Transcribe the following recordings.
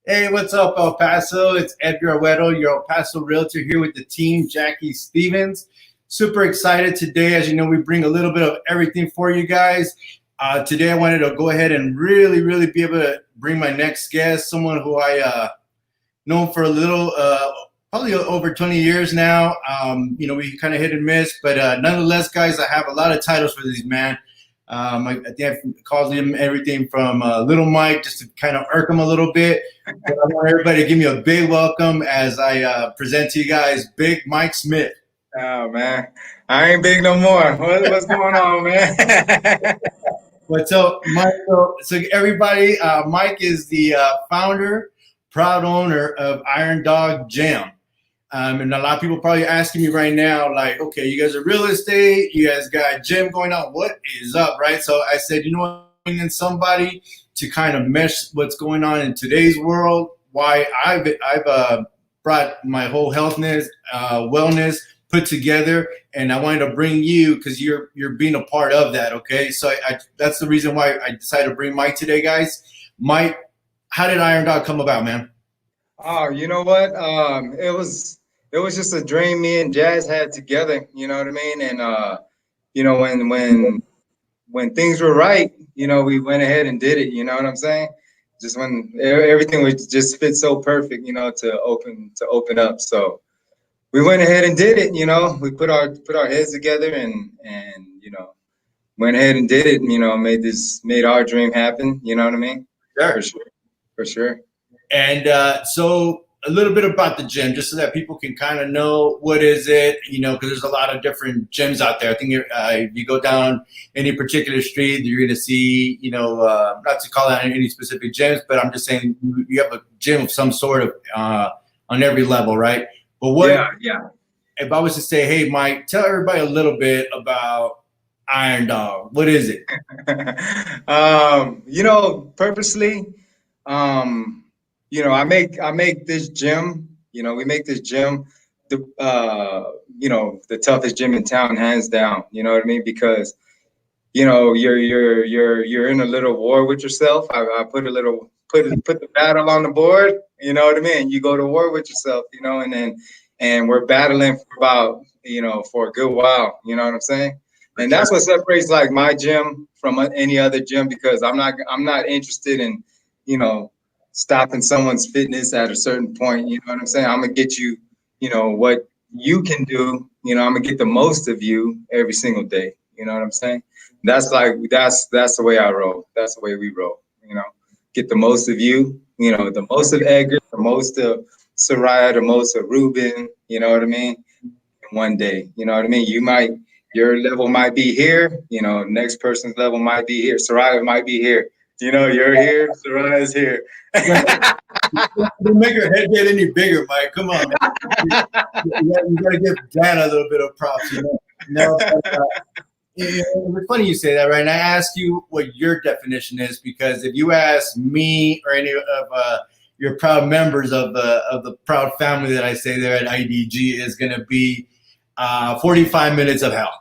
Hey, what's up, El Paso? It's Edgar Aguero, your El Paso realtor here with the team, Jackie Stevens. Super excited today. As you know, we bring a little bit of everything for you guys. Today, I wanted to go ahead and really be able to bring my next guest, someone who I known for a little, probably over 20 years now. We kind of hit and miss, but nonetheless, guys, I have a lot of titles for these, man. I think I called him everything from Little Mike, just to kind of irk him a little bit. But I want everybody to give me a big welcome as I present to you guys Big Mike Smith. Oh man, I ain't big no more. What's going on, man? What's up, Mike? So everybody, Mike is the founder, proud owner of Iron Dog Gym. And a lot of people probably asking me right now, like, okay, you guys are real estate, you guys got a gym going on, what is up, right? So I said, you know what, bring in somebody to kind of mesh what's going on in today's world, why I've brought my whole healthness, wellness put together, and I wanted to bring you because you're being a part of that, okay? So that's the reason why I decided to bring Mike today, guys. Mike, how did Iron Dog come about, man? Oh, you know what? It was just a dream me and Jazz had together. You know what I mean? And when things were right, we went ahead and did it. You know what I'm saying? Just when everything was just fit so perfect, to open up. So we went ahead and did it. We put our heads together and went ahead and did it. Made our dream happen. You know what I mean? Sure. For sure. And so a little bit about the gym, just so that people can kind of know what is it, because there's a lot of different gyms out there. I think if you go down any particular street, you're going to see, not to call out any specific gyms, but I'm just saying you have a gym of some sort of on every level, right? But Yeah. If I was to say, hey, Mike, tell everybody a little bit about Iron Dog. What is it? Purposely, I make this gym. We make this gym the toughest gym in town, hands down. You know what I mean? Because you're in a little war with yourself. I put the battle on the board. You know what I mean? You go to war with yourself. And we're battling for about for a good while. You know what I'm saying? And that's what separates like my gym from any other gym, because I'm not interested in stopping someone's fitness at a certain point. You know what I'm saying? I'm gonna get you, what you can do. I'm gonna get the most of you every single day. You know what I'm saying? That's the way I roll. That's the way we roll. Get the most of you. The most of Edgar, the most of Soraya, the most of Ruben. You know what I mean? In one day. You know what I mean? Your level might be here. Next person's level might be here. Soraya might be here. You're here. Soraya's here. Don't make her head get any bigger, Mike. Come on, man. You got to give Dan a little bit of props. It's funny you say that, right? And I asked you what your definition is, because if you ask me or any of your proud members of the proud family that I say there at IDG, is going to be 45 minutes of hell.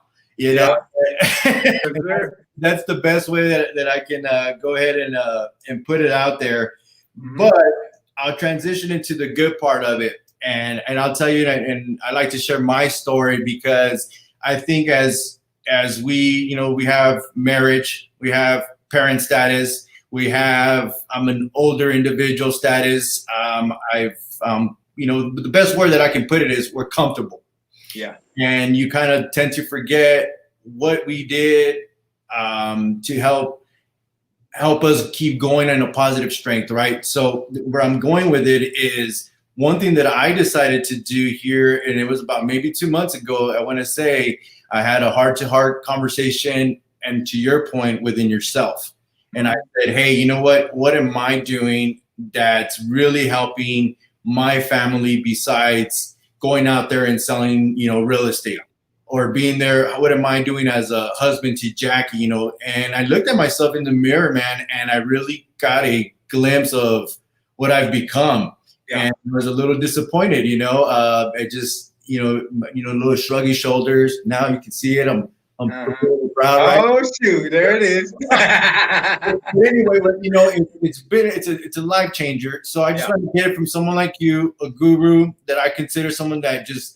That's the best way that I can go ahead and put it out there. Mm-hmm. But I'll transition into the good part of it, and I'll tell you, and I like to share my story, because I think as we have marriage, we have parent status, I'm an older individual status. The best word that I can put it is we're comfortable. Yeah. And you kind of tend to forget what we did to help us keep going in a positive strength, right? So where I'm going with it is, one thing that I decided to do here, and it was about maybe 2 months ago, I want to say, I had a heart-to-heart conversation, and to your point, within yourself. And I said, hey, you know what am I doing that's really helping my family besides going out there and selling, real estate, or being there? What am I doing as a husband to Jackie, And I looked at myself in the mirror, man, and I really got a glimpse of what I've become. Yeah. And I was a little disappointed, I just, little shruggy shoulders. Now you can see it. I'm route, right? Oh shoot, there it is. But anyway, but you know, it's a life changer. So I just Yeah, want to get it from someone like you, a guru that I consider someone that just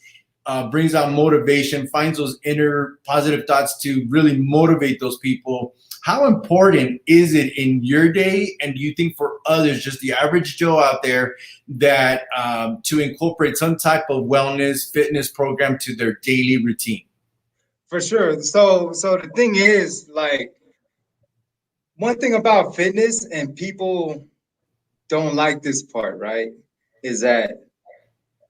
brings out motivation, finds those inner positive thoughts to really motivate those people. How important is it in your day, and do you think for others, just the average Joe out there, that to incorporate some type of wellness fitness program to their daily routine? for sure. So the thing is, like, one thing about fitness, and people don't like this part, right? Is that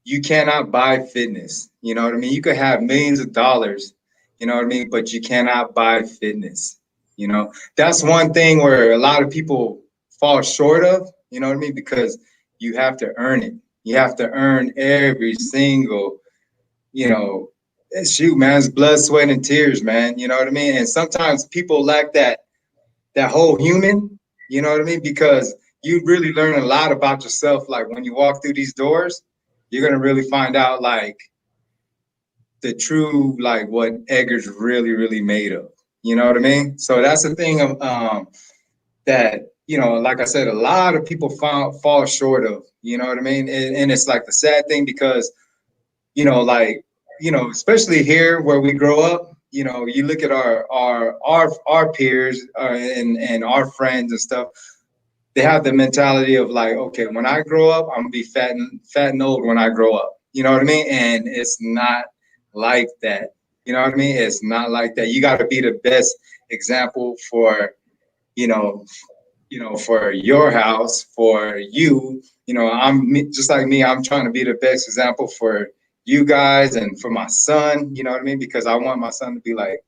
you cannot buy fitness. You know what I mean? You could have millions of dollars, you know what I mean? But you cannot buy fitness. You know, that's one thing where a lot of people fall short of, you know what I mean? Because you have to earn it. You have to earn every single, you know, shoot, man, it's blood, sweat, and tears, man. You know what I mean? And sometimes people lack that whole human, you know what I mean? Because you really learn a lot about yourself. Like when you walk through these doors, you're gonna really find out like the true like what Edgar's really, really made of. You know what I mean? So that's the thing of that, you know, like I said, a lot of people fall short of, you know what I mean? And it's like the sad thing because, you know, like, you know, especially here where we grow up, you know, you look at our peers and our friends and stuff. They have the mentality of like, okay, when I grow up, I'm gonna be fat and old when I grow up. You know what I mean? And it's not like that. You know what I mean? It's not like that. You got to be the best example for, you know, for your house, for you. You know, just like me. I'm trying to be the best example for you guys and for my son. You know what I mean? Because I want my son to be like,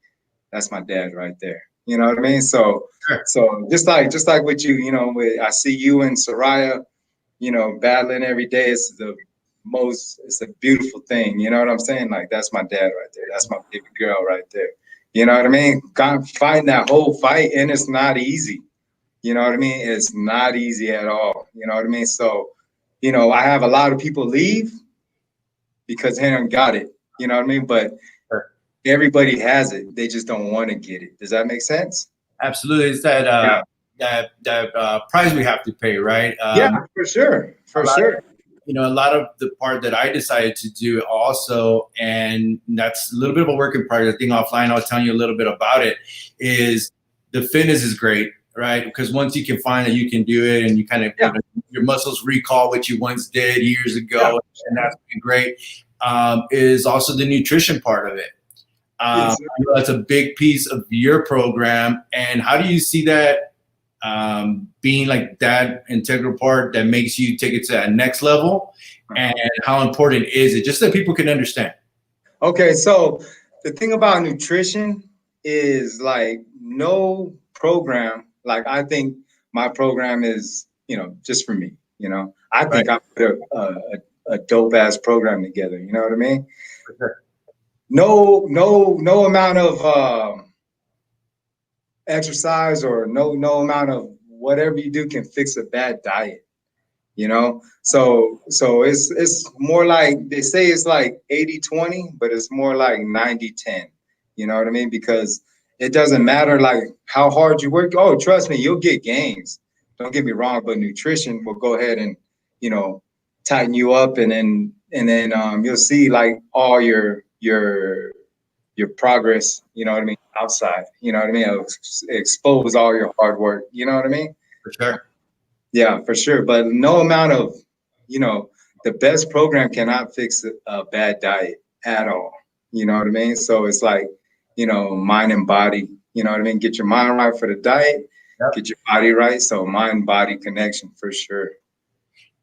that's my dad right there. You know what I mean? So, Sure. so just like with you, you know, I see you and Soraya, you know, battling every day. It's a beautiful thing. You know what I'm saying? Like that's my dad right there. That's my baby girl right there. You know what I mean? Fighting that whole fight, and it's not easy. You know what I mean? It's not easy at all. You know what I mean? So, you know, I have a lot of people leave because they don't got it. You know what I mean? But Sure. everybody has it. They just don't want to get it. Does that make sense? Absolutely, it's that Yeah. price we have to pay, right? Yeah, for sure. A For lot sure. you know, a lot of the part that I decided to do also, and that's a little bit of a work in progress. I think offline, I'll tell you a little bit about it, is the fitness is great, right? Because once you can find that you can do it and you kind of, Yeah. your muscles recall what you once did years Yeah. ago, and that's been great, is also the nutrition part of it. Yes. I know that's a big piece of your program. And how do you see that being like that integral part that makes you take it to that next level? And how important is it, just so people can understand? Okay, so the thing about nutrition is like no program, like I think my program is, you know, just for me, you know. I Right. think I put a dope ass program together, you know what I mean? For sure. No amount of exercise or no amount of whatever you do can fix a bad diet, you know. So it's more like they say it's like 80-20, but it's more like 90-10. You know what I mean? Because it doesn't matter like how hard you work. Oh, trust me, you'll get gains. Don't get me wrong, but nutrition will go ahead and, you know, tighten you up, and then you'll see like all your progress, you know what I mean, outside. You know what I mean? It'll expose all your hard work. You know what I mean? For sure. Yeah, for sure. But no amount of, you know, the best program cannot fix a bad diet at all. You know what I mean? So it's like, you know, mind and body. You know what I mean? Get your mind right for the diet, Yep. get your body right. So mind body connection for sure.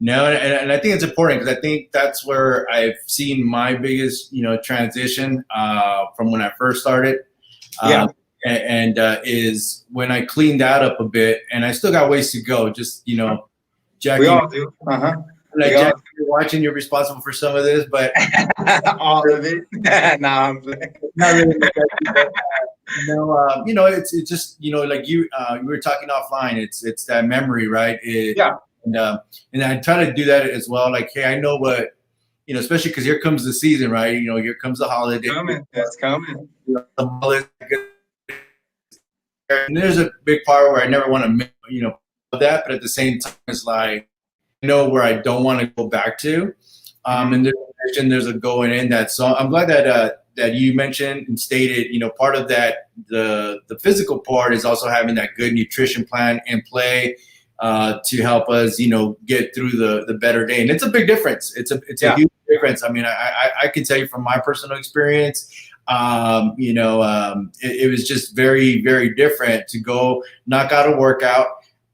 No, and I think it's important because I think that's where I've seen my biggest, you know, transition from when I first started. Yeah, Is when I cleaned that up a bit, and I still got ways to go. Just, you know, we Jackie, all do. like We all Jackie, you're watching, you're responsible for some of this, but all of it. Nah, I'm playing. not really. But, you know, it's just, you know, like you were talking offline. It's that memory, right? Yeah. And I try to do that as well. Like, hey, I know what, you know, especially because here comes the season, right? You know, here comes the holiday. Coming. That's coming. You know, And there's a big part where I never want to, that, but at the same time, it's like, know where I don't want to go back to. And there's a going in that. So I'm glad that you mentioned and stated, part of that, the physical part is also having that good nutrition plan in play to help us, get through the better day. And it's a big difference. It's a huge difference. I mean, I can tell you from my personal experience, it was just very, very different to go knock out a workout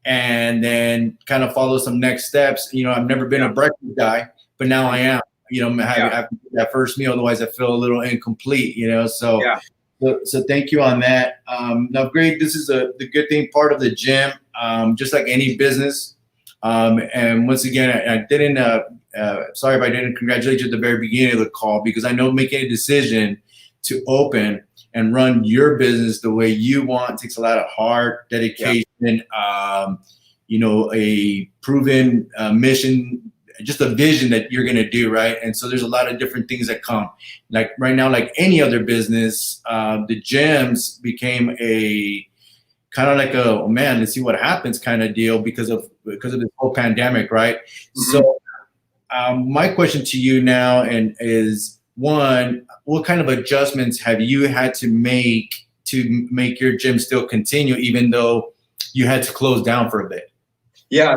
and then kind of follow some next steps. I've never been a breakfast guy, but now I am. Having that first meal, otherwise I feel a little incomplete. So thank you on that. Now, great. This is the good thing part of the gym, just like any business. And once again, I didn't. Sorry if I didn't congratulate you at the very beginning of the call, because I know making a decision to open and run your business the way you want takes a lot of heart, dedication, a proven mission, just a vision that you're going to do, right? And so there's a lot of different things that come. Like right now, like any other business, the gyms became a kind of like a, oh man, let's see what happens kind of deal because of this whole pandemic, right? So my question to you now is, one, what kind of adjustments have you had to make your gym still continue, even though you had to close down for a bit? Yeah,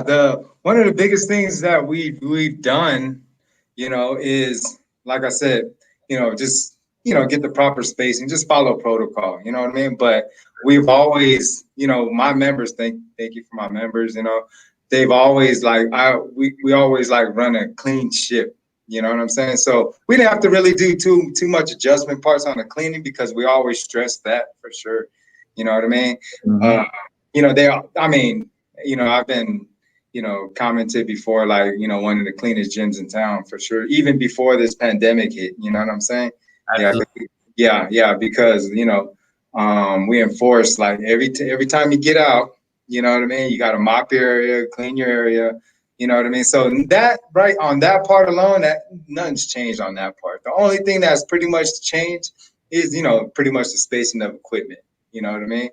one of the biggest things that we've done, is, like I said, just get the proper spacing, just follow protocol. You know what I mean? But we've always, my members, thank you for my members. They've always we always run a clean ship. You know what I'm saying? So we didn't have to really do too much adjustment parts on the cleaning, because we always stress that for sure. You know what I mean? I've been, commented before, one of the cleanest gyms in town for sure, even before this pandemic hit. You know what I'm saying? Absolutely. Yeah, because we enforce every time you get out, you know what I mean? You got to mop your area, clean your area. You know what I mean? So that on that part alone, that nothing's changed on that part. The only thing that's pretty much changed is, pretty much the spacing of equipment. You know what I mean?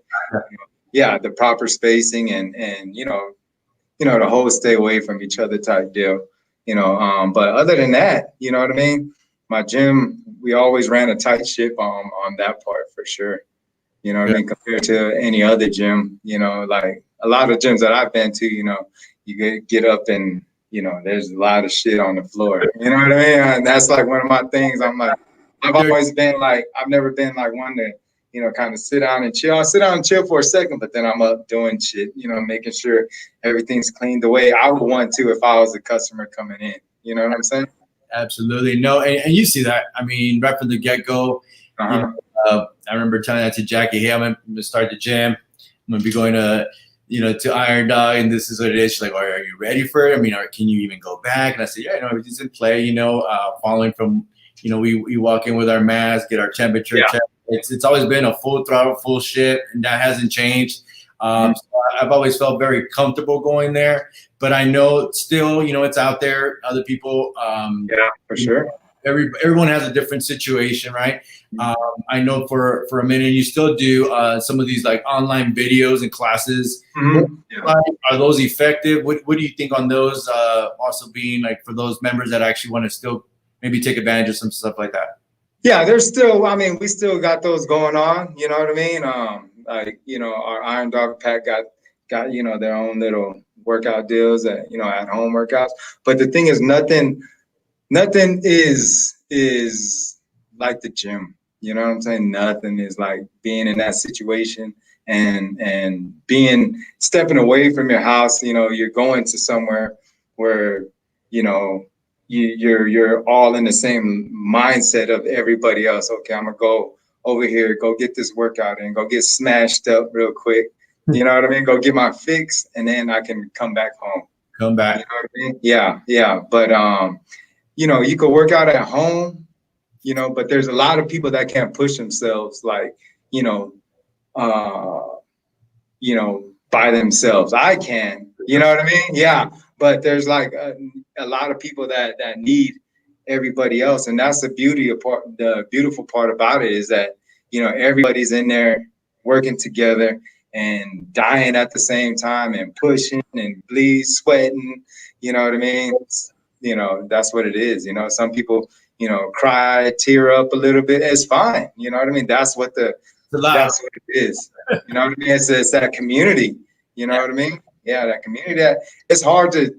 Yeah, the proper spacing and the whole stay away from each other type deal. But other than that, you know what I mean? My gym, we always ran a tight ship on that part for sure. You know what I mean? Compared to any other gym, like a lot of gyms that I've been to, you get up and, there's a lot of shit on the floor. You know what I mean? And that's one of my things. I'm like, I've always been I've never been one to, kind of sit down and chill. I'll sit down and chill for a second, but then I'm up doing shit, making sure everything's clean the way I would want to if I was a customer coming in. You know what I'm saying? Absolutely. No, and you see that. I mean, right from the get-go, I remember telling that to Jackie, hey, I'm going to start the gym. I'm going to be going to, to Iron Dog, and this is what it is. She's like, are you ready for it? I mean, can you even go back? And I said, yeah, everything's in play, following from, we walk in with our mask, get our temperature checked. It's always been a full throttle, full shit, and that hasn't changed. So I've always felt very comfortable going there, but I know still, it's out there. Other people, for sure. Everyone has a different situation, right? I know for a minute you still do some of these online videos and classes. Are those effective? What do you think on those? Also being for those members that actually want to still maybe take advantage of some stuff like that. Yeah, there's still. We still got those going on. You know what I mean? Our Iron Dog Pack got their own little workout deals at at home workouts. But the thing is, nothing is like the gym. You know what I'm saying? Nothing is like being in that situation and stepping away from your house. You're going to somewhere where you're all in the same mindset of everybody else. Okay, I'm gonna go over here, go get this workout in, go get smashed up real quick. You know what I mean? Go get my fix, and then I can come back home. Come back. You know what I mean? Yeah. But you could work out at home, but there's a lot of people that can't push themselves by themselves. I can, you know what I mean? Yeah. But there's a lot of people that need everybody else. And that's the beautiful part about it is that, everybody's in there working together and dying at the same time and pushing and bleed, sweating. You know what I mean? You know, that's what it is. You know, some people, you know, cry, tear up a little bit. It's fine. You know what I mean? That's what that's what it is. You know what I mean? It's that community. You know what I mean? Yeah, that community. That it's hard to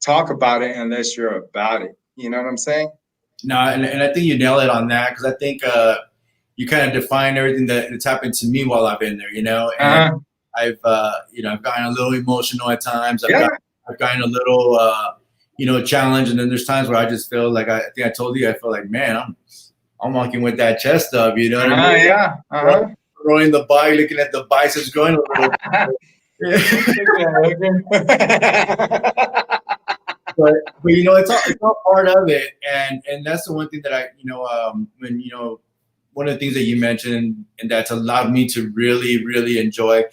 talk about it unless you're about it. You know what I'm saying? No, and I think you nail it on that, because I think you kind of define everything that's happened to me while I've been there, you know. And Uh-huh. I've you know, I've gotten a little emotional at times. Yeah. I've gotten a little you know, challenged, and then there's times where I just feel like, I think I told you, I feel like, man, I'm walking with that chest up, you know what I mean? Yeah. Uh-huh. Throwing the bike, looking at the biceps growing a little but you know, it's all part of it, and that's the one thing that I, you know, when, you know, one of the things that you mentioned, and that's allowed me to really enjoy,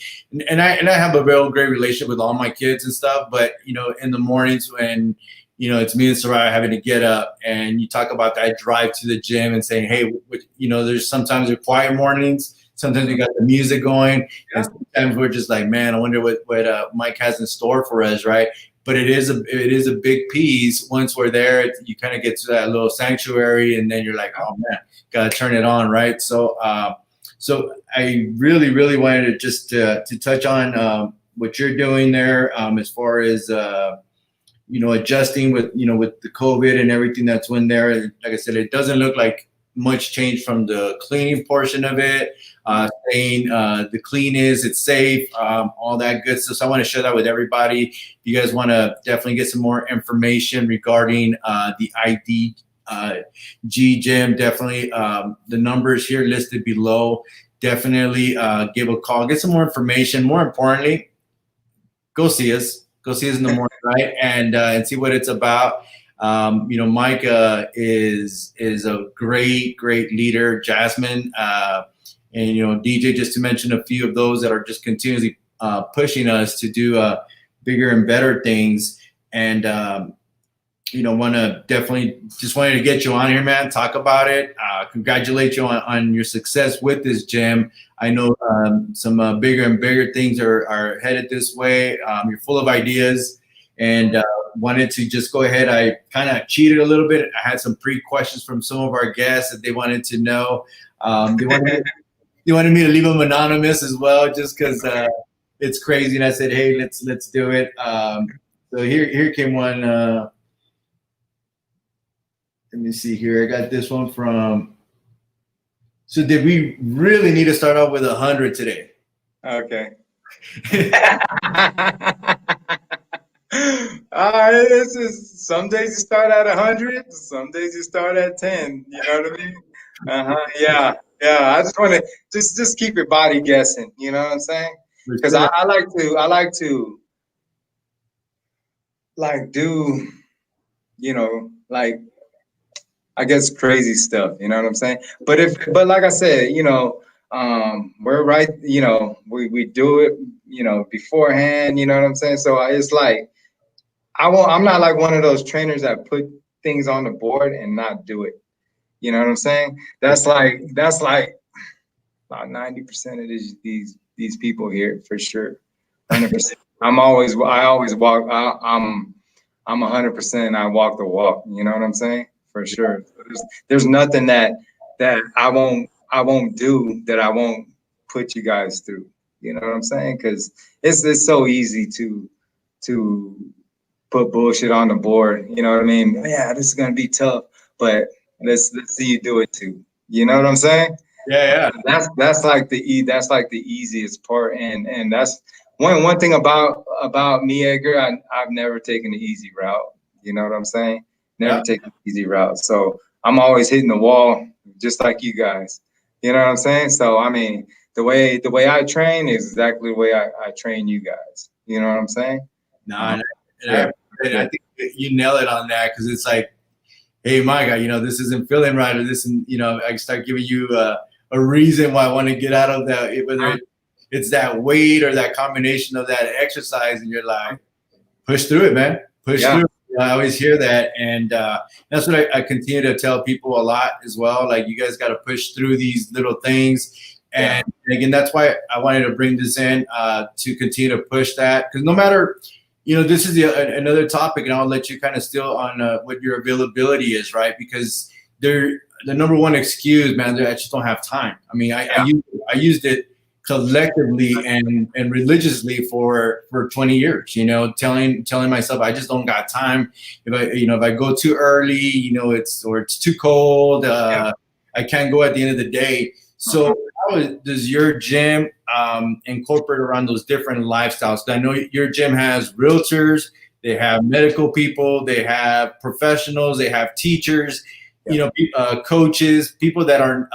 and I have a real great relationship with all my kids and stuff. But you know, in the mornings when, you know, it's me and Soraya having to get up, and you talk about that drive to the gym and saying, hey, you know, there's sometimes there quiet mornings. Sometimes we got the music going, and sometimes we're just like, man, I wonder what Mike has in store for us, right? But it is a big piece. Once we're there, you kind of get to that little sanctuary, and then you're like, oh man, gotta turn it on, right? So so I really wanted to just to touch on what you're doing there, as far as you know, adjusting with, you know, with the COVID and everything that's in there. Like I said, it doesn't look like much change from the cleaning portion of it. Saying the clean is, it's safe, all that good stuff. So I want to share that with everybody. If you guys want to definitely get some more information regarding the IDG gym, definitely the numbers here listed below. Definitely give a call, get some more information. More importantly, go see us. Go see us in the morning, right? And see what it's about. You know, Mike is a great leader. Jasmine, and you know, DJ, just to mention a few of those that are just continuously pushing us to do bigger and better things. And you know, wanted to get you on here, man. Talk about it. Congratulate you on your success with this gym. I know some bigger and bigger things are headed this way. You're full of ideas, and wanted to just go ahead. I kind of cheated a little bit. I had some pre-questions from some of our guests that they wanted to know. They wanted me to leave them anonymous as well, just because it's crazy. And I said, hey, let's do it. So here came one. Let me see here. I got this one from. So did we really need to start off with 100 today? Okay. This is, some days you start at 100, some days you start at 10. You know what I mean? Yeah. I just want to just keep your body guessing. You know what I'm saying? Because I like to like do, you know, like, I guess crazy stuff. You know what I'm saying? But like I said, you know, we're right. You know, we do it, you know, beforehand. You know what I'm saying? So it's like, I'm not like one of those trainers that put things on the board and not do it. You know what I'm saying? That's like about 90% of these people here for sure. 100%. I always walk. I'm 100%. I walk the walk. You know what I'm saying? For sure. There's nothing that I won't do that I won't put you guys through. You know what I'm saying? Because it's so easy to put bullshit on the board. You know what I mean? Yeah, this is gonna be tough, but let's see you do it too. You know what I'm saying? Yeah. That's like the easiest part, and that's one thing about me, Edgar. I've never taken the easy route. You know what I'm saying? Never taken the easy route. So I'm always hitting the wall, just like you guys. You know what I'm saying? So I mean, the way I train is exactly the way I train you guys. You know what I'm saying? No, I think you nail it on that, because it's like, hey, Mike, you know, this isn't feeling right, or this, and you know, I start giving you a reason why I want to get out of that, whether it's that weight or that combination of that exercise, and you're like, push through it, man, push through. I always hear that, and that's what I continue to tell people a lot as well. Like, you guys got to push through these little things. And again, that's why I wanted to bring this in to continue to push that. Because no matter, this is another topic, and I'll let you kind of still on what your availability is, right? Because the number one excuse, man, I just don't have time. I mean, I used it collectively and religiously for 20 years, telling myself I just don't got time. If I go too early, it's too cold. I can't go at the end of the day. So how does your gym incorporate around those different lifestyles? I know your gym has realtors, they have medical people, they have professionals, they have teachers, coaches, people that are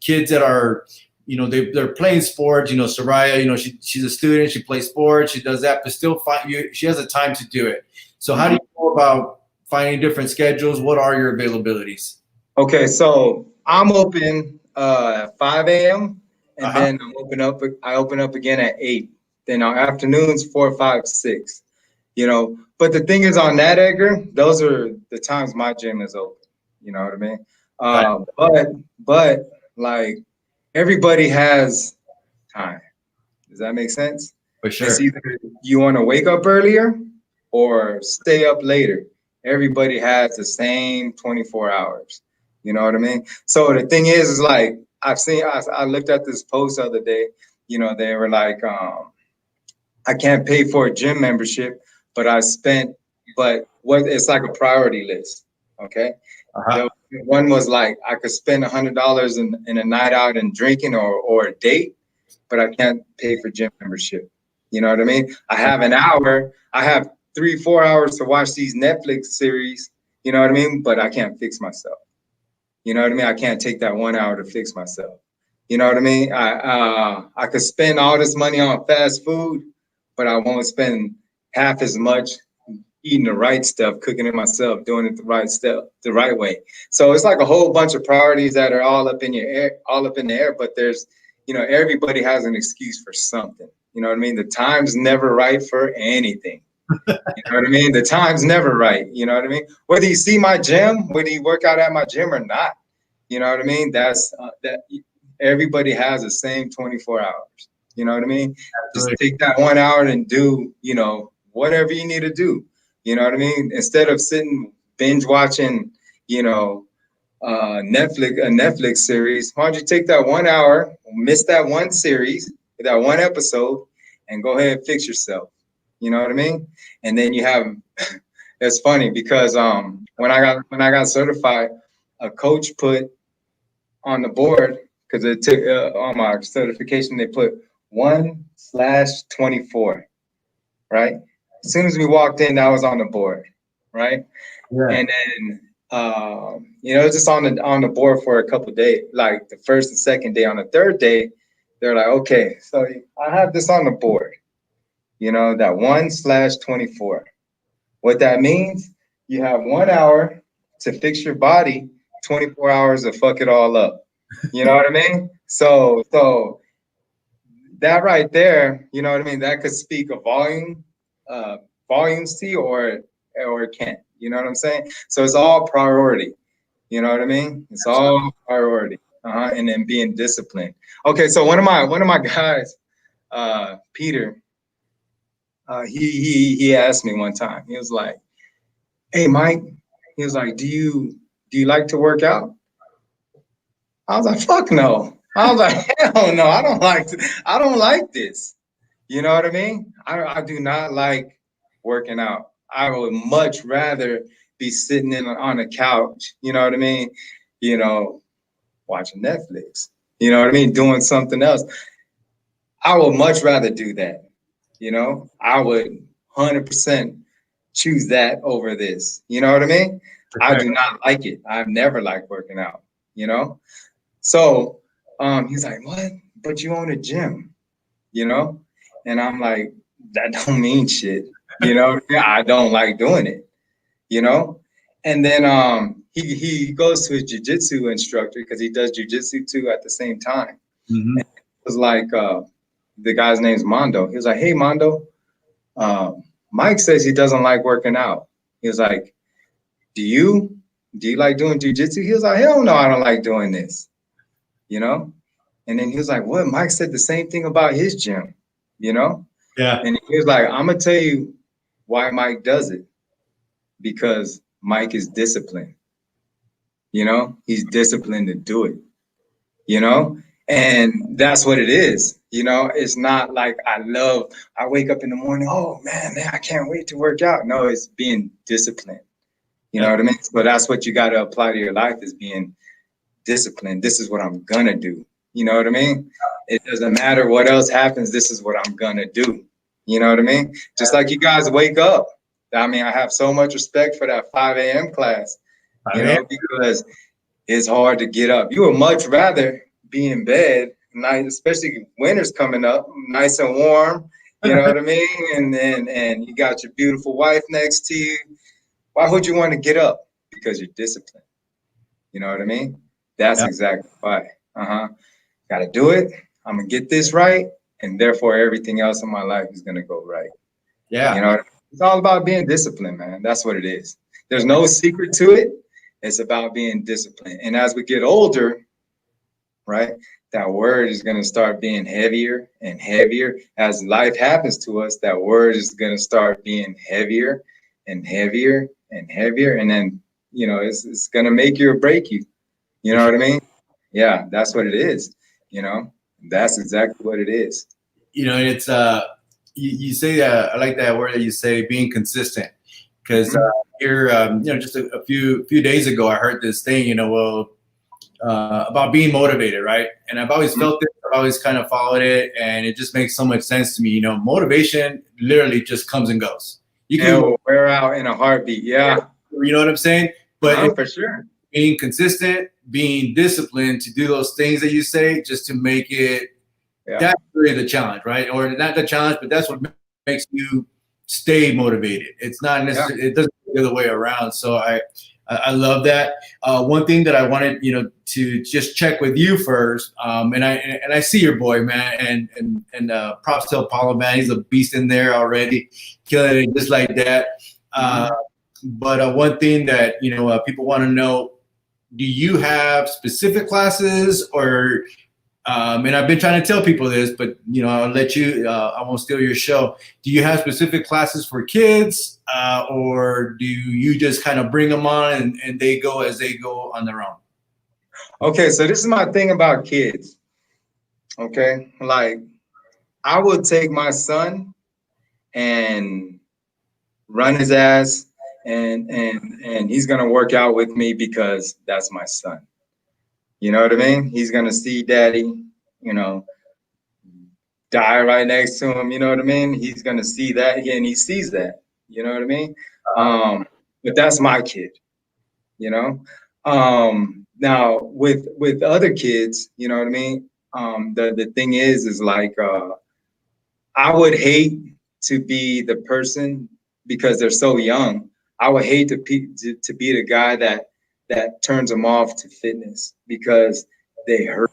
kids that are, they're playing sports. Soraya, she's a student, she plays sports, she does that, but still she has the time to do it. So how do you go about finding different schedules? What are your availabilities? Okay, so I'm open at 5 a.m. and then I open up again at 8. Then our afternoons 4, 5, 6. But the thing is on that, Edgar, those are the times my gym is open. You know what I mean? But like everybody has time. Does that make sense? For sure. It's either you want to wake up earlier or stay up later. Everybody has the same 24 hours. You know what I mean? So the thing is like I looked at this post the other day. They were like, I can't pay for a gym membership, but it's like a priority list. Okay. The one was like I could spend $100 in a night out and drinking or a date, but I can't pay for gym membership. You know what I mean? I have an hour. I have 3-4 hours to watch these Netflix series. You know what I mean? But I can't fix myself. You know what I mean? I can't take that 1 hour to fix myself. You know what I mean? I could spend all this money on fast food, but I won't spend half as much eating the right stuff, cooking it myself, doing it the right way. So it's like a whole bunch of priorities that are all up in the air. But there's, everybody has an excuse for something. You know what I mean? The time's never right for anything. You know what I mean? The time's never right. You know what I mean? Whether you see my gym, whether you work out at my gym or not, you know what I mean? That's that. Everybody has the same 24 hours. You know what I mean? Just take that 1 hour and do, whatever you need to do. You know what I mean? Instead of sitting binge watching, Netflix series, why don't you take that 1 hour, miss that one series, that one episode, and go ahead and fix yourself. You know what I mean? And then you have. It's funny because when I got certified, a coach put on the board because it took on my certification they put 1/24, right? As soon as we walked in, that was on the board, right? Yeah. And then just on the board for a couple of days, like the first and second day. On the third day, they're like, okay, so I have this on the board, that 1/24. What that means, you have 1 hour to fix your body, 24 hours to fuck it all up. You know what I mean? So that right there, you know what I mean? That could speak a volumes to you or it can't. You know what I'm saying? So it's all priority. You know what I mean? It's all priority. And then being disciplined. Okay, so one of my guys, Peter, he asked me one time. He was like, "Hey, Mike," he was like, "Do you like to work out?" I was like, "Fuck no." I was like, "Hell no, I don't like this." You know what I mean? I do not like working out. I would much rather be sitting on a couch, you know what I mean? Watching Netflix. You know what I mean? Doing something else. I would much rather do that. I would 100% choose that over this. You know what I mean? Okay. I do not like it. I've never liked working out, So he's like, "What? But you own a gym, And I'm like, that don't mean shit. I don't like doing it, And then he goes to his jiu-jitsu instructor because he does jiu-jitsu too at the same time. Mm-hmm. It was like the guy's name's Mondo. He was like, "Hey, Mondo, Mike says he doesn't like working out." He was like, Do you like doing jiu-jitsu?" He was like, "Hell no, I don't like doing this." And then he was like, what? Mike said the same thing about his gym, you know? Yeah. And he was like, I'm gonna tell you why Mike does it, because Mike is disciplined. You know, he's disciplined to do it, you know? And that's what it is. You know, it's not like I wake up in the morning, oh man, I can't wait to work out. No, it's being disciplined. You know Yeah. what I mean? So that's what you got to apply to your life, is being disciplined. This is what I'm gonna do. You know what I mean? It doesn't matter what else happens. This is what I'm gonna do. You know what I mean? Just like you guys wake up. I mean, I have so much respect for that 5 a.m. class, I you mean, know, because it's hard to get up. You would much rather be in bed, nice, especially winter's coming up, nice and warm. You know what I mean? And you got your beautiful wife next to you. Why would you want to get up? Because you're disciplined. You know what I mean? That's yeah. exactly why. Got to do it. I'm gonna get this right, and therefore everything else in my life is gonna go right. You Yeah. know, it's all about being disciplined, man. That's what it is. There's no secret to it. It's about being disciplined. And as we get older, right, that word is gonna start being heavier and heavier. As life happens to us, that word is gonna start being heavier and heavier and heavier, and then it's gonna make you or break you. You For know sure. what I mean? Yeah, that's what it is. You know, that's exactly what it is. It's you say I like that word that you say, being consistent, because Mhm. here just a few days ago I heard this thing, about being motivated, right? And I've always felt it. I've always kind of followed it, and it just makes so much sense to me. Motivation literally just comes and goes. You And it can, will wear out in a heartbeat. Yeah, you know what I'm saying? But for sure. being consistent, being disciplined to do those things that you say, just to make it, Yeah. that's really the challenge, right? Or not the challenge, but that's what makes you stay motivated. It's not Yeah. necessarily, it doesn't go the other way around. So I love that. One thing that I wanted, to just check with you first, and I see your boy, man, and props to Apollo, man. He's a beast in there already, killing it just like that. Uh, Mhm. but one thing that people want to know: do you have specific classes, or and I've been trying to tell people this, but I'll let you. I won't steal your show. Do you have specific classes for kids, or do you just kind of bring them on and they go as they go on their own? Okay, so this is my thing about kids. Okay, like I would take my son and run his ass, and he's gonna work out with me because that's my son. You know what I mean? He's gonna see daddy, you know, die right next to him. You know what I mean? He's gonna see that, and he sees that. You know what I mean? But that's my kid. You know. Now with other kids, you know what I mean? The thing is like I would hate to be the person, because they're so young. I would hate to be the guy that turns them off to fitness because they hurt.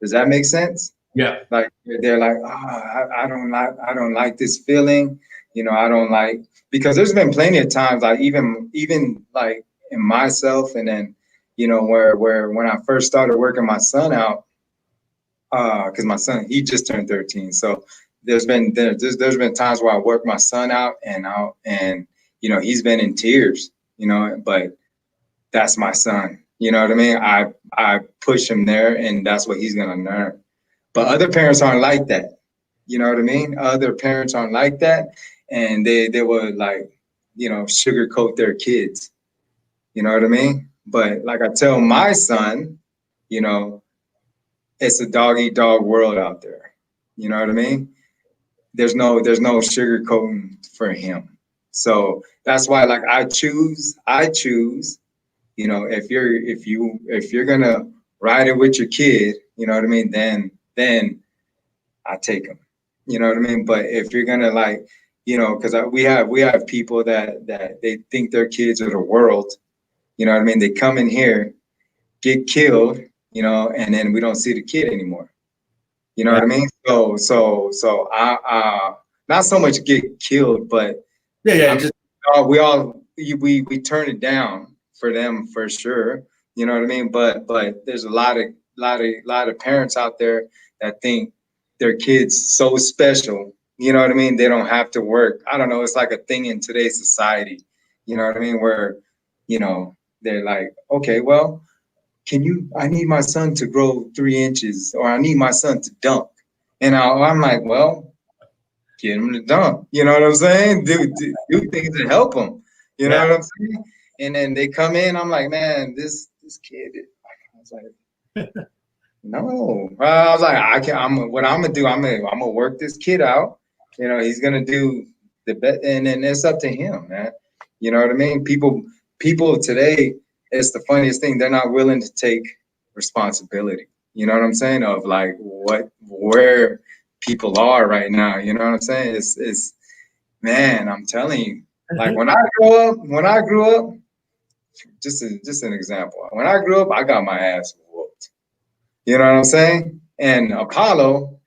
Does that make sense? Yeah. Like they're like, I don't like this feeling. I don't like, because there's been plenty of times, like even like in myself, and then where when I first started working my son out, because my son, he just turned 13, so there's been times where I worked my son out, and he's been in tears, but that's my son. You know what I mean? I push him there, and that's what he's gonna learn. But other parents aren't like that. You know what I mean? Other parents aren't like that, and they would like, sugarcoat their kids. You know what I mean? But like I tell my son, you know, it's a dog eat dog world out there. You know what I mean? There's no sugarcoating for him. So that's why, like, I choose. If you're gonna ride it with your kid, you know what I mean? Then I take him. You know what I mean? But if you're gonna, like, because we have people that they think their kids are the world. You know what I mean? They come in here, get killed, and then we don't see the kid anymore. You know Yeah. what I mean? So I not so much get killed, but Yeah. Yeah. I mean, Just we turn it down for them for sure. You know what I mean? But there's a lot of lot of parents out there that think their kids so special. You know what I mean? They don't have to work. I don't know. It's like a thing in today's society. You know what I mean? Where, they're like, okay, well, I need my son to grow 3 inches, or I need my son to dunk. And I'm like, well, get him to dunk. You know what I'm saying? Do things to help him. You know Yeah. what I'm saying? And then they come in. I'm like, man, this kid. I was like, no. I was like, I can't. What I'm gonna do. I'm gonna work this kid out. He's gonna do the best, and then it's up to him, man. You know what I mean? People today, it's the funniest thing. They're not willing to take responsibility. You know what I'm saying? Of like where people are right now. You know what I'm saying? It's man. I'm telling you. Like when I grew up, just an example. When I grew up, I got my ass whooped. You know what I'm saying? And Apollo,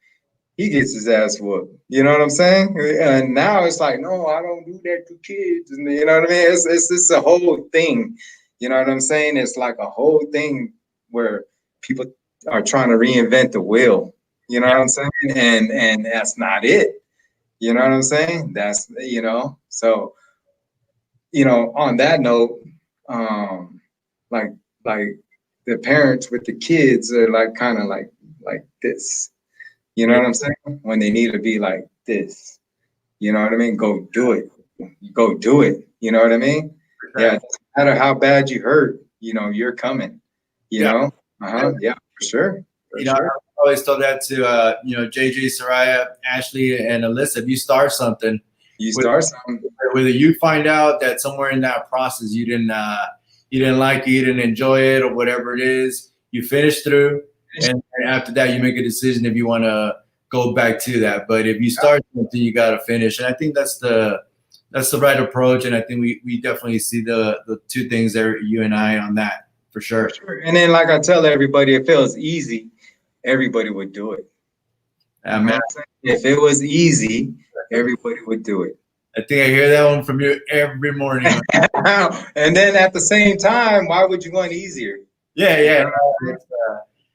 he gets his ass whooped. You know what I'm saying? And now it's like, no, I don't do that to kids. And you know what I mean? It's just a whole thing. You know what I'm saying? It's like a whole thing where people are trying to reinvent the wheel. You know what I'm saying? And that's not it. You know what I'm saying? So, on that note, like like the parents with the kids are like kind of like this. You know what I'm saying? When they need to be like this. You know what I mean? Go do it. Go do it. You know what I mean? Yeah. No matter how bad you hurt, you're coming. You know? Yeah, for sure. I always told that to JJ, Soraya, Ashley, and Alyssa. If you start something, whether you find out that somewhere in that process you didn't like it, you didn't enjoy it, or whatever it is, you finish through, and after that you make a decision if you want to go back to that. But if you start something, you got to finish, and I think that's the right approach. And I think we definitely see the two things there, you and I, on that for sure. And then, like I tell everybody, if it was easy, everybody would do it. Man. If it was easy, everybody would do it. I think I hear that one from you every morning. And then at the same time, why would you want easier? Yeah.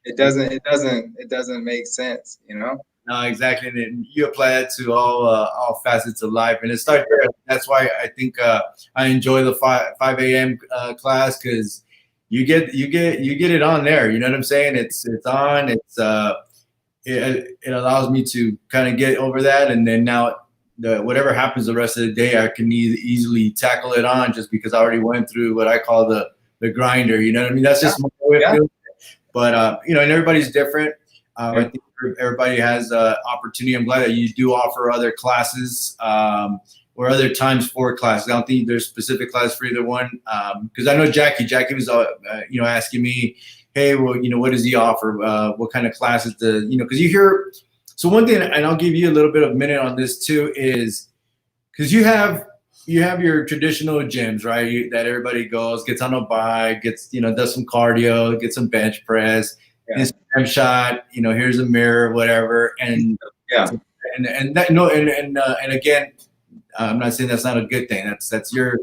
It doesn't make sense, No, exactly. And you apply that to all facets of life, and it starts there. That's why I think I enjoy the 5 a.m. Class, because you get it on there. You know what I'm saying? It's on. It allows me to kind of get over that, and then now whatever happens the rest of the day, I can easily tackle it on, just because I already went through what I call the grinder. You know what I mean? That's just my way of doing it. But and everybody's different. I think everybody has opportunity. I'm glad that you do offer other classes or other times for classes. I don't think there's specific class for either one, because I know Jackie was asking me, hey, well, what does he offer? What kind of classes because you hear. So one thing, and I'll give you a little bit of a minute on this too, is because you have your traditional gyms, right? That everybody goes, gets on a bike, gets does some cardio, gets some bench press, Instagram shot, here's a mirror, whatever, and and again, I'm not saying that's not a good thing. That's your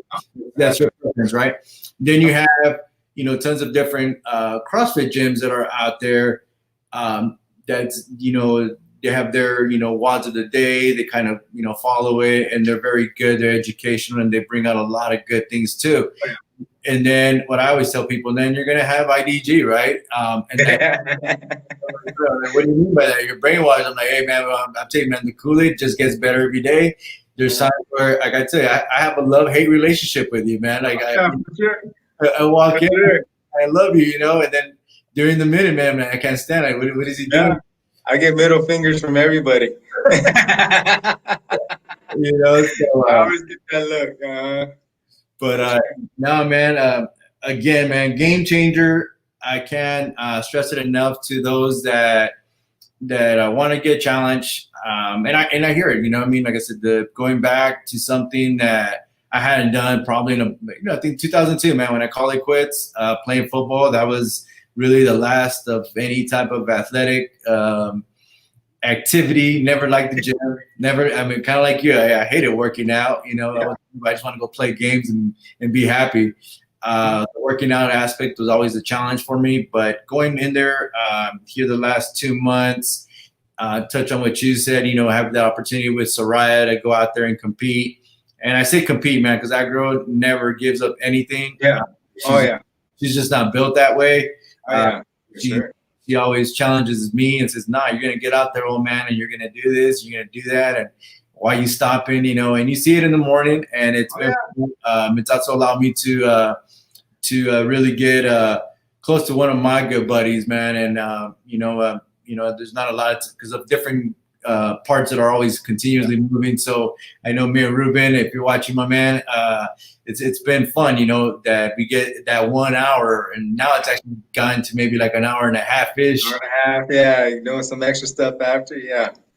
preference, right? Then you have tons of different CrossFit gyms that are out there. That's they have their WODs of the day. They kind of follow it, and they're very good. They're educational, and they bring out a lot of good things too. And then what I always tell people, then you're gonna have IDG, right? And then, what do you mean by that? You're brainwashed. I'm like, hey man, I'm telling you, man, the Kool-Aid just gets better every day. There's times where, like I tell you, I have a love-hate relationship with you, man. Like I walk in, I love you, and then during the minute, man, I can't stand it. What is he doing? Yeah. I get middle fingers from everybody. So, I always get that look. But no, man. Again, man, game changer. I can't stress it enough to those that want to get challenged. And I hear it. I mean, like I said, going back to something that I hadn't done probably in I think 2002, man, when I called it quits playing football. That was really the last of any type of athletic activity. Never liked the gym. Never. I mean, kind of like you. I hated working out. I just want to go play games and be happy. The working out aspect was always a challenge for me, but going in there here the last 2 months, touch on what you said, have the opportunity with Soraya to go out there and compete. And I say compete, man, because that girl never gives up anything. Yeah. She's just not built that way. Oh, yeah. She always challenges me and says, "Nah, you're gonna get out there, old man, and you're gonna do this, you're gonna do that, and why are you stopping?" And you see it in the morning, and it's also allowed me to really get close to one of my good buddies, man. And there's not a lot because of different parts that are always continuously moving. So I know me and Ruben, if you're watching, my man, it's been fun, that we get that 1 hour, and now it's actually gotten to maybe like an hour and a half ish. Yeah, doing some extra stuff after,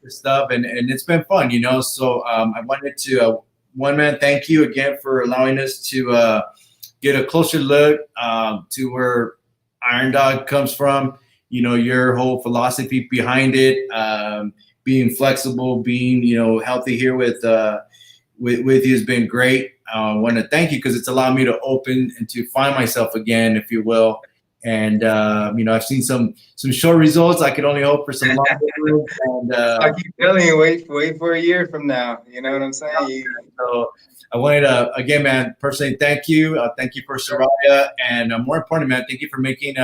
stuff, and it's been fun, So I wanted to one man, thank you again for allowing us to get a closer look to where Iron Dog comes from. Your whole philosophy behind it, being flexible, being healthy here with you has been great. I want to thank you because it's allowed me to open and to find myself again, if you will. And I've seen some short results. I could only hope for some long and I keep telling you, wait for a year from now. You know what I'm saying? So I wanted to again, man, personally thank you. Thank you for Soraya, and more important, man, thank you for making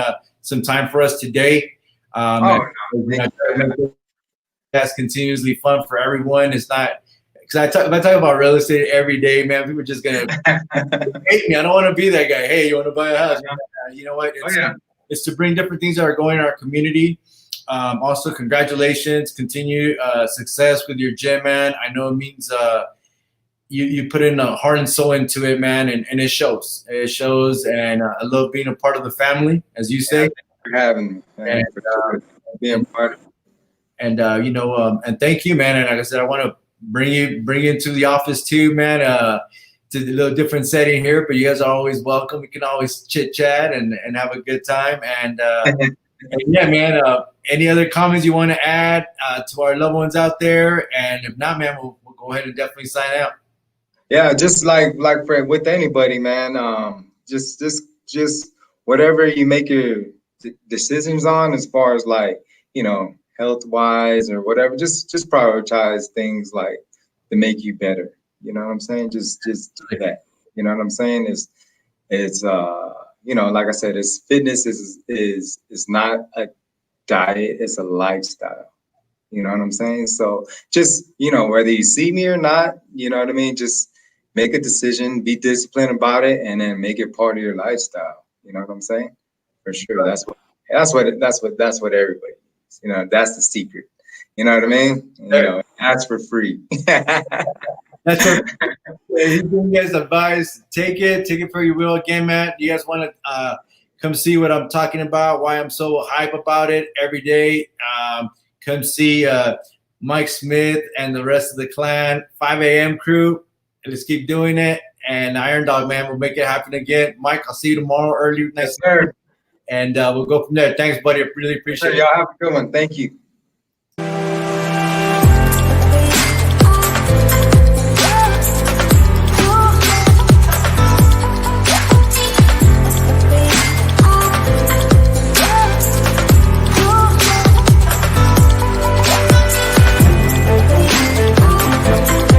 some time for us today. That's continuously fun for everyone. It's not because if I talk about real estate every day, man, people are just gonna hate me. I don't want to be that guy. Hey, you want to buy a house? You know what? It's to bring different things that are going in our community. Also, congratulations, continue success with your gym, man. I know it means you put in a heart and soul into it, man, and it shows. It shows, and I love being a part of the family, as you say. For having me, for being part of it. And and thank you, man. And like I said, I want to bring you into the office too, man. To a little different setting here, but you guys are always welcome. We can always chit chat and have a good time. And, and yeah, man. Any other comments you want to add to our loved ones out there? And if not, man, we'll go ahead and definitely sign out. Yeah, just like with anybody, man. Just whatever you make your decisions on, as far as health wise or whatever, just prioritize things like to make you better. You know what I'm saying? Just do that. You know what I'm saying? It's like I said, it's fitness is not a diet, it's a lifestyle. You know what I'm saying? So just, whether you see me or not, you know what I mean? Just make a decision, be disciplined about it, and then make it part of your lifestyle. You know what I'm saying? For sure. That's what everybody needs. That's the secret. You know what I mean? Ask for free. That's what he's giving you guys advice. Take it for your will. Again, Matt, you guys want to come see what I'm talking about, why I'm so hype about it every day. Come see Mike Smith and the rest of the clan, 5 a.m. crew. Let's keep doing it. And Iron Dog, man, we'll make it happen again. Mike, I'll see you tomorrow early next year. And we'll go from there. Thanks, buddy. I really appreciate it. Y'all have a good one. Thank you.